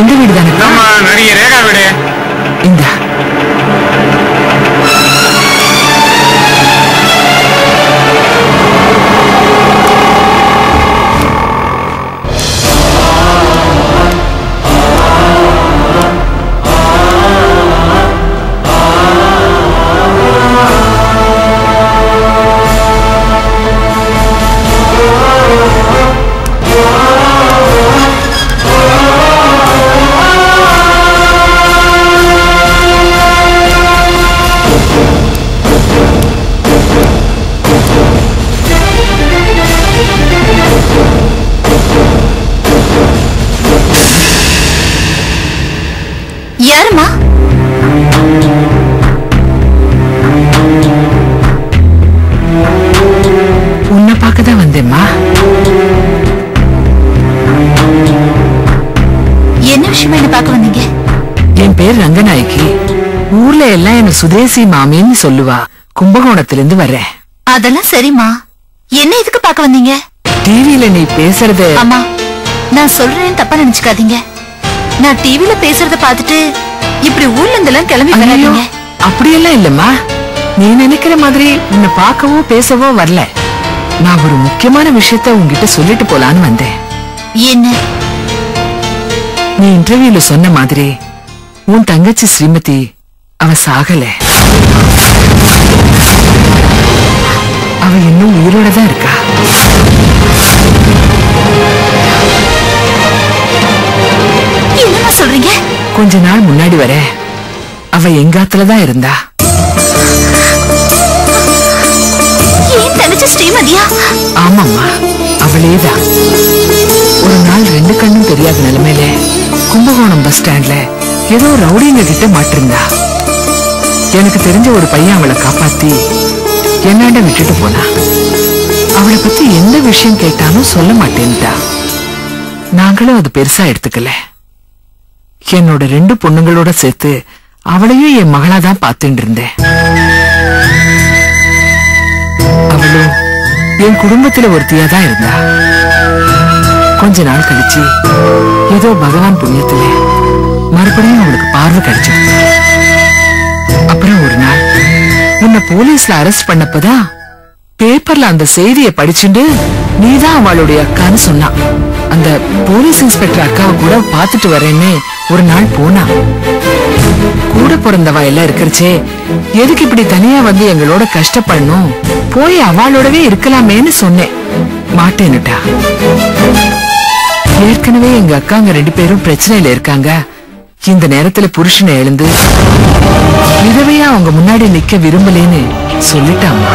எங்க வீடு தானே? நிறைய ரேகா வீடு. இந்த யாருமா? உன்னை பார்க்கதான் வந்தேம்மா. என்ன விஷயமா என்ன பார்க்க வந்தீங்க? என் பேர் ரங்கநாயகி. ஊர்ல எல்லாம் என்ன சுதேசி மாமின்னு சொல்லுவா. கும்பகோணத்திலிருந்து வர்றேன். அதெல்லாம் சரிம்மா. என்ன இதுக்கு பார்க்க வந்தீங்க? டிவில நீ பேசுறது. அம்மா, நான் சொல்றேன்னு தப்பா நினைச்சுக்காதீங்க. நான் டிவில பேசுறத பார்த்துட்டு இப்படி ஊர்ல இருந்தெல்லாம் கிளம்பி வராதீங்க. அப்படியெல்லாம் இல்லம்மா. நீ நினைக்கிற மாதிரி உன்னை பார்க்கவோ பேசவோ வரல. நான் ஒரு முக்கியமான விஷயத்த உன்கிட்ட சொல்லிட்டு போலான்னு வந்தேன். என்ன? நீ இன்டர்வியூல சொன்ன மாதிரி உன் தங்கச்சி ஸ்ரீமதி அவ சாகல. அவ இன்னும் உயிரோட தான் இருக்கா. என்னமா சொல்றீங்க? கொஞ்ச நாள் முன்னாடி வர அவ எங்காத்துலதான் இருந்தா. ஏன் தங்கச்சி ஸ்ரீமதியா? ஆமாம்மா, அவளேதான். ஒரு நாள் ரெண்டு கண்ணும் தெரியாத நிலைமையில கும்பகோணம் பஸ் ஸ்டாண்ட்ல ஏதோ ரவுடிங்க கிட்ட மாட்டிருந்தா. எனக்கு தெரிஞ்ச ஒரு பையன் அவளை காப்பாத்தி என்னாண்ட விட்டுட்டு போனா. அவளை பத்தி எந்த விஷயம் கேட்டாலும் சொல்ல மாட்டேன்ட்டா. நாங்களும் அது பெருசா எடுத்துக்கல. என்னோட ரெண்டு பொண்ணுங்களோட சேர்த்து அவளையும் என் மகளாதான் பார்த்துட்டு இருந்தேன். அவளும் என் குடும்பத்துல ஒருத்தியாதான் இருந்தா. கொஞ்ச நாள் கழிச்சு ஏதோ பகவான் புண்ணியத்துல மறுபடியும் அவளுக்கு பார்வை கிடைச்சிருக்கு. அப்புறம் ஒரு நாள் உன்னை போலீஸ்ல அரெஸ்ட் பண்ணப்பதான் பேப்பர்ல அந்த செய்தியை படிச்சுட்டு நீதான் அவளுடைய அக்கான்னு சொன்னா. அந்த போலீஸ் இன்ஸ்பெக்டர் அக்காவை கூட பாத்துட்டு வரேன்னு ஒரு நாள் போனா. கூட பிறந்தவா எல்லாம் இருக்கிறச்சே எதுக்கு இப்படி தனியா வந்து எங்களோட கஷ்டப்படணும், போய் அவளோடவே இருக்கலாமேன்னு சொன்னேன். மாட்டேன்னுட்டா. ஏற்கனவே எங்க அக்காங்க ரெண்டு பேரும் பிரச்சனையில இருக்காங்க. இந்த நேரத்துல புருஷனை எழுந்து விதவையா அவங்க முன்னாடி நிக்க விரும்பலேன்னு சொல்லிட்டாமா.